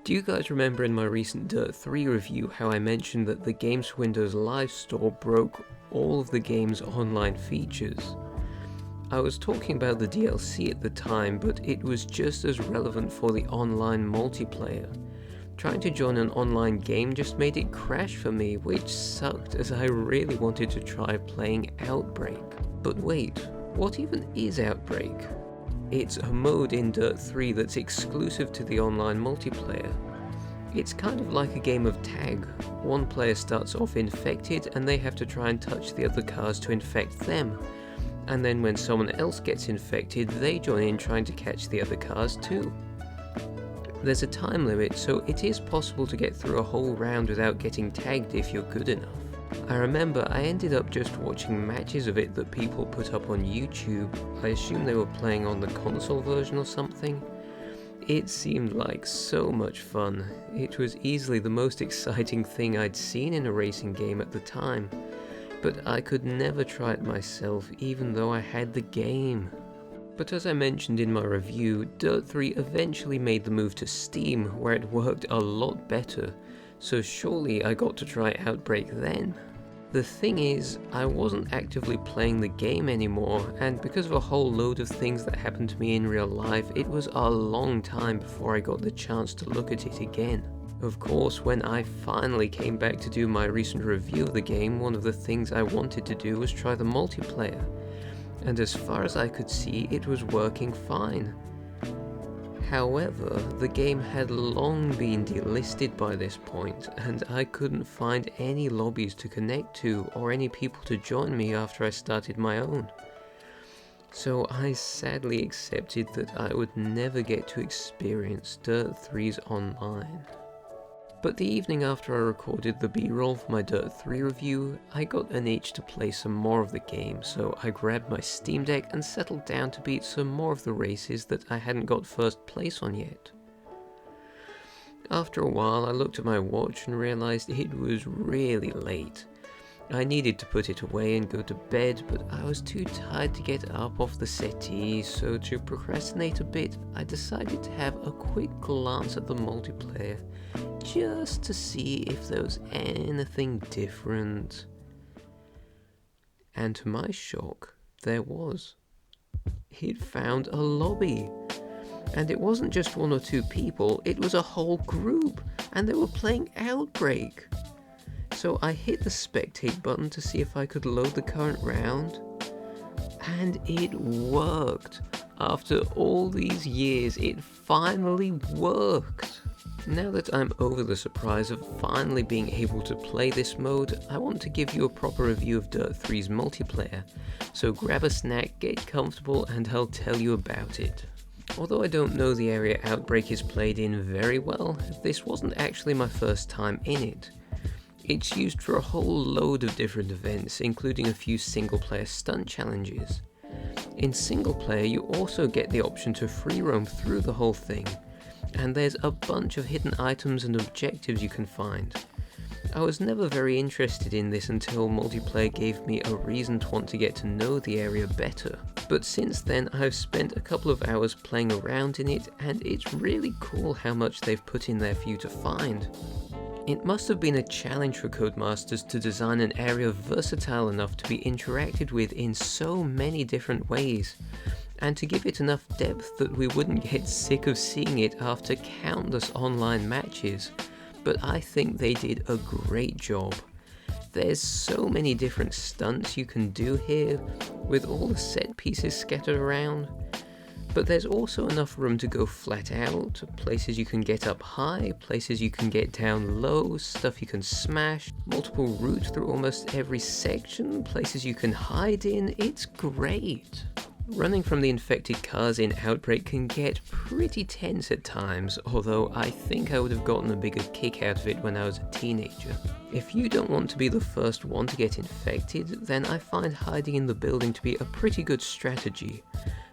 Do you guys remember in my recent Dirt 3 review how I mentioned that the Games for Windows Live Store broke all of the game's online features? I was talking about the DLC at the time, but it was just as relevant for the online multiplayer. Trying to join an online game just made it crash for me, which sucked as I really wanted to try playing Outbreak. But wait, what even is Outbreak? It's a mode in Dirt 3 that's exclusive to the online multiplayer. It's kind of like a game of tag. One player starts off infected and they have to try and touch the other cars to infect them. And then when someone else gets infected, they join in trying to catch the other cars too. There's a time limit, so it is possible to get through a whole round without getting tagged if you're good enough. I remember I ended up just watching matches of it that people put up on YouTube. I assume they were playing on the console version or something. It seemed like so much fun. It was easily the most exciting thing I'd seen in a racing game at the time. But I could never try it myself, even though I had the game. But as I mentioned in my review, Dirt 3 eventually made the move to Steam, where it worked a lot better. So surely I got to try Outbreak then. The thing is, I wasn't actively playing the game anymore, and because of a whole load of things that happened to me in real life, it was a long time before I got the chance to look at it again. Of course, when I finally came back to do my recent review of the game, one of the things I wanted to do was try the multiplayer. And as far as I could see, it was working fine. However, the game had long been delisted by this point, and I couldn't find any lobbies to connect to or any people to join me after I started my own. So I sadly accepted that I would never get to experience Dirt 3's online. But the evening after I recorded the B-roll for my Dirt 3 review, I got an itch to play some more of the game, so I grabbed my Steam Deck and settled down to beat some more of the races that I hadn't got first place on yet. After a while, I looked at my watch and realized it was really late. I needed to put it away and go to bed, but I was too tired to get up off the settee, so to procrastinate a bit, I decided to have a quick glance at the multiplayer, just to see if there was anything different. And to my shock, there was. It found a lobby. And it wasn't just one or two people, it was a whole group, and they were playing Outbreak. So I hit the spectate button to see if I could load the current round, and it worked. After all these years, it finally worked. Now that I'm over the surprise of finally being able to play this mode, I want to give you a proper review of Dirt 3's multiplayer. So grab a snack, get comfortable, and I'll tell you about it. Although I don't know the area Outbreak is played in very well, this wasn't actually my first time in it. It's used for a whole load of different events, including a few single-player stunt challenges. In single-player, you also get the option to free roam through the whole thing, and there's a bunch of hidden items and objectives you can find. I was never very interested in this until multiplayer gave me a reason to want to get to know the area better. But since then, I've spent a couple of hours playing around in it, and it's really cool how much they've put in there for you to find. It must have been a challenge for Codemasters to design an area versatile enough to be interacted with in so many different ways, and to give it enough depth that we wouldn't get sick of seeing it after countless online matches. But I think they did a great job. There's so many different stunts you can do here, with all the set pieces scattered around. But there's also enough room to go flat out, places you can get up high, places you can get down low, stuff you can smash, multiple routes through almost every section, places you can hide in. It's great. Running from the infected cars in Outbreak can get pretty tense at times, although I think I would have gotten a bigger kick out of it when I was a teenager. If you don't want to be the first one to get infected, then I find hiding in the building to be a pretty good strategy.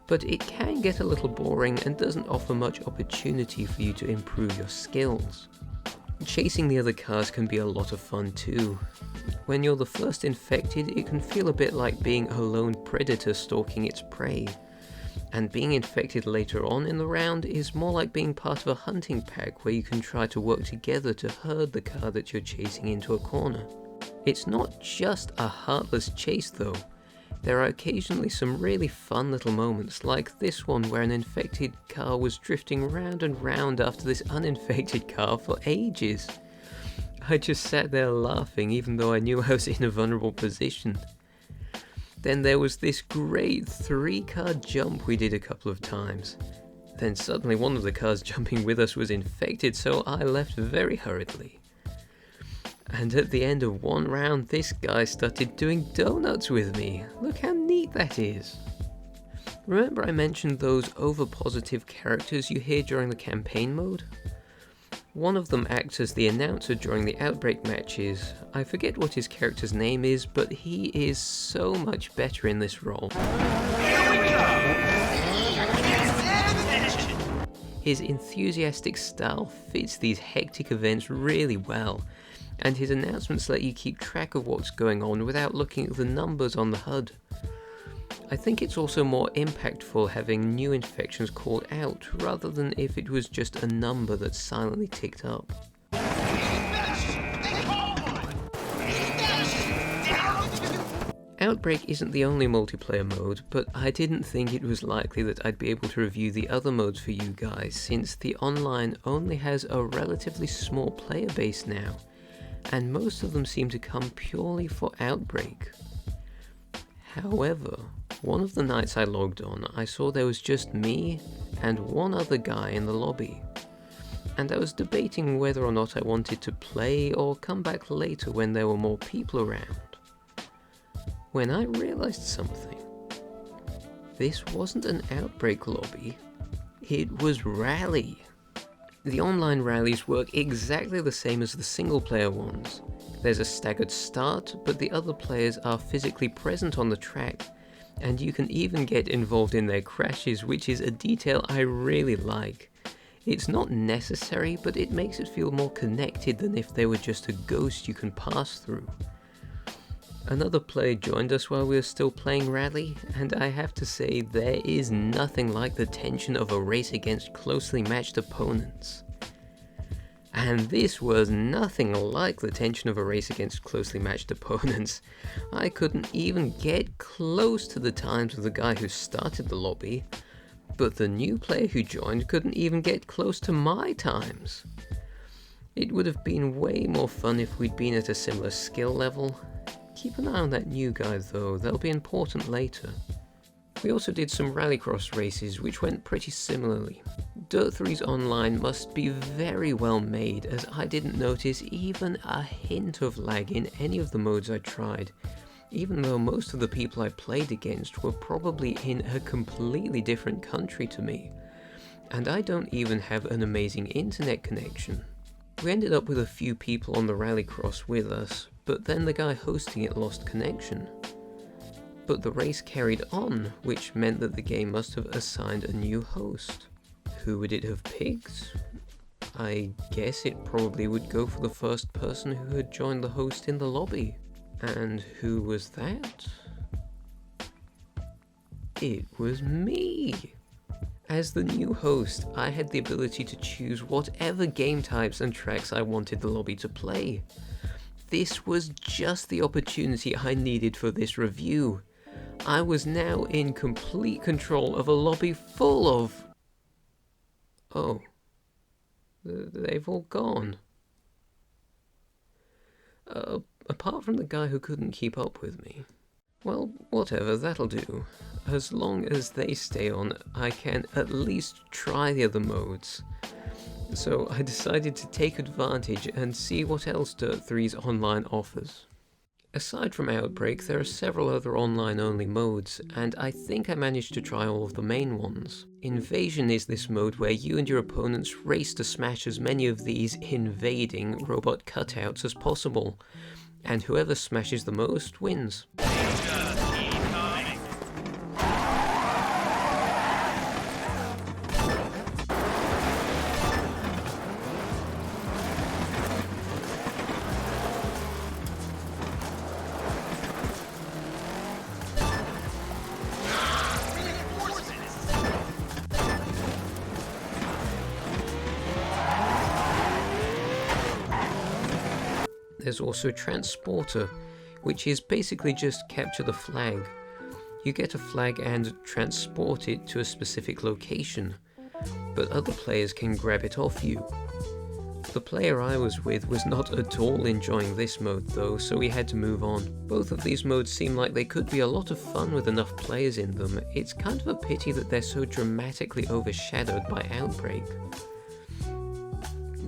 But it can get a little boring and doesn't offer much opportunity for you to improve your skills. Chasing the other cars can be a lot of fun too. When you're the first infected, it can feel a bit like being a lone predator stalking its prey. And being infected later on in the round is more like being part of a hunting pack where you can try to work together to herd the car that you're chasing into a corner. It's not just a heartless chase though. There are occasionally some really fun little moments, like this one where an infected car was drifting round and round after this uninfected car for ages. I just sat there laughing even though I knew I was in a vulnerable position. Then there was this great 3-car jump we did a couple of times. Then suddenly one of the cars jumping with us was infected, so I left very hurriedly. And at the end of one round, this guy started doing donuts with me. Look how neat that is. Remember I mentioned those over-positive characters you hear during the campaign mode? One of them acts as the announcer during the Outbreak matches. I forget what his character's name is, but he is so much better in this role. His enthusiastic style fits these hectic events really well, and his announcements let you keep track of what's going on without looking at the numbers on the HUD. I think it's also more impactful having new infections called out, rather than if it was just a number that silently ticked up. Outbreak isn't the only multiplayer mode, but I didn't think it was likely that I'd be able to review the other modes for you guys, since the online only has a relatively small player base now, and most of them seem to come purely for Outbreak. However, one of the nights I logged on, I saw there was just me and one other guy in the lobby, and I was debating whether or not I wanted to play or come back later when there were more people around. When I realized something. This wasn't an Outbreak lobby, it was Rally. The online rallies work exactly the same as the single player ones. There's a staggered start, but the other players are physically present on the track, and you can even get involved in their crashes, which is a detail I really like. It's not necessary, but it makes it feel more connected than if they were just a ghost you can pass through. Another player joined us while we were still playing Rally, and I have to say there is nothing like the tension of a race against closely matched opponents. And this was nothing like the tension of a race against closely matched opponents. I couldn't even get close to the times of the guy who started the lobby, but the new player who joined couldn't even get close to my times. It would have been way more fun if we'd been at a similar skill level. Keep an eye on that new guy though, they'll be important later. We also did some rallycross races which went pretty similarly. Dirt 3's online must be very well made, as I didn't notice even a hint of lag in any of the modes I tried, even though most of the people I played against were probably in a completely different country to me. And I don't even have an amazing internet connection. We ended up with a few people on the rallycross with us, but then the guy hosting it lost connection. But the race carried on, which meant that the game must have assigned a new host. Who would it have picked? I guess it probably would go for the first person who had joined the host in the lobby. And who was that? It was me! As the new host, I had the ability to choose whatever game types and tracks I wanted the lobby to play. This was just the opportunity I needed for this review. I was now in complete control of a lobby full of... Oh. They've all gone. Apart from the guy who couldn't keep up with me. Well, whatever, that'll do. As long as they stay on, I can at least try the other modes. So I decided to take advantage and see what else Dirt 3's online offers. Aside from Outbreak, there are several other online-only modes, and I think I managed to try all of the main ones. Invasion is this mode where you and your opponents race to smash as many of these invading robot cutouts as possible, and whoever smashes the most wins. There's also Transporter, which is basically just capture the flag. You get a flag and transport it to a specific location, but other players can grab it off you. The player I was with was not at all enjoying this mode though, so we had to move on. Both of these modes seem like they could be a lot of fun with enough players in them. It's kind of a pity that they're so dramatically overshadowed by Outbreak.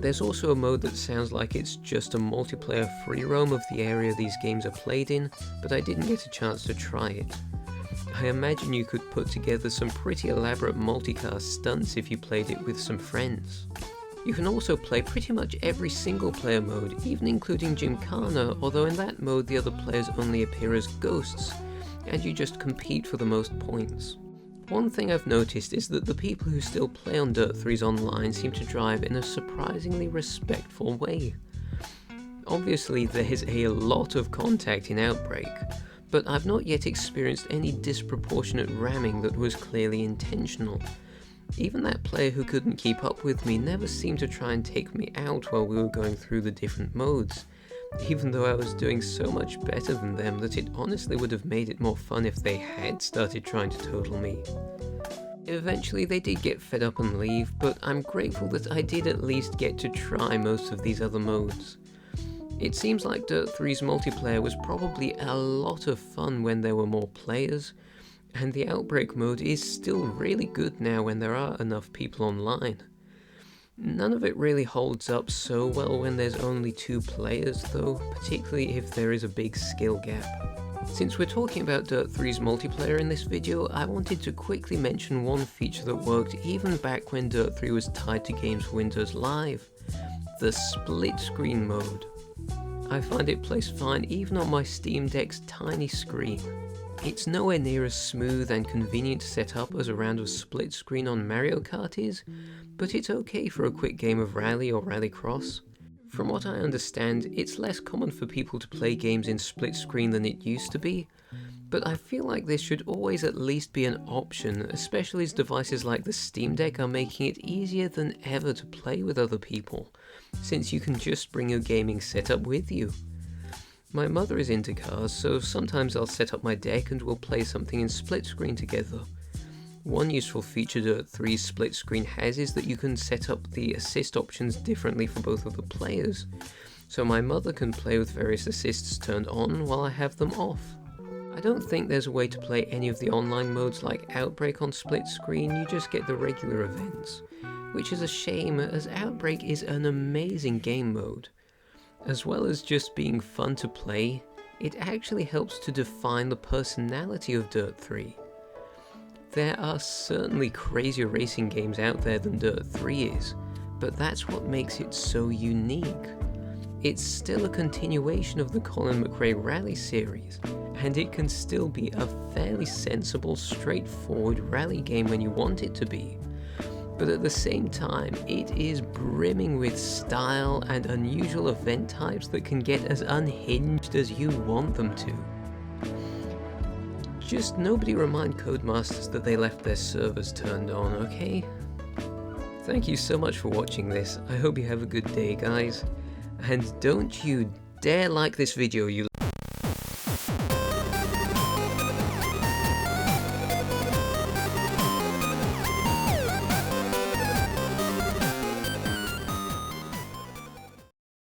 There's also a mode that sounds like it's just a multiplayer free roam of the area these games are played in, but I didn't get a chance to try it. I imagine you could put together some pretty elaborate multicast stunts if you played it with some friends. You can also play pretty much every single player mode, even including Gymkhana, although in that mode the other players only appear as ghosts, and you just compete for the most points. One thing I've noticed is that the people who still play on Dirt 3's online seem to drive in a surprisingly respectful way. Obviously there's a lot of contact in Outbreak, but I've not yet experienced any disproportionate ramming that was clearly intentional. Even that player who couldn't keep up with me never seemed to try and take me out while we were going through the different modes, even though I was doing so much better than them that it honestly would have made it more fun if they had started trying to total me. Eventually they did get fed up and leave, but I'm grateful that I did at least get to try most of these other modes. It seems like Dirt 3's multiplayer was probably a lot of fun when there were more players, and the Outbreak mode is still really good now when there are enough people online. None of it really holds up so well when there's only 2 players though, particularly if there is a big skill gap. Since we're talking about Dirt 3's multiplayer in this video, I wanted to quickly mention one feature that worked even back when Dirt 3 was tied to Games Windows Live: the split screen mode. I find it plays fine even on my Steam Deck's tiny screen. It's nowhere near as smooth and convenient to set up as a round of split screen on Mario Kart is, but it's okay for a quick game of Rally or Rallycross. From what I understand, it's less common for people to play games in split screen than it used to be, but I feel like this should always at least be an option, especially as devices like the Steam Deck are making it easier than ever to play with other people, since you can just bring your gaming setup with you. My mother is into cars, so sometimes I'll set up my deck and we'll play something in split screen together. One useful feature Dirt 3's split screen has is that you can set up the assist options differently for both of the players, so my mother can play with various assists turned on while I have them off. I don't think there's a way to play any of the online modes like Outbreak on split screen, you just get the regular events, which is a shame as Outbreak is an amazing game mode. As well as just being fun to play, it actually helps to define the personality of Dirt 3. There are certainly crazier racing games out there than Dirt 3 is, but that's what makes it so unique. It's still a continuation of the Colin McRae Rally series, and it can still be a fairly sensible, straightforward rally game when you want it to be. But at the same time, it is brimming with style and unusual event types that can get as unhinged as you want them to. Just nobody remind Codemasters that they left their servers turned on, okay? Thank you so much for watching this. I hope you have a good day, guys. And don't you dare like this video, you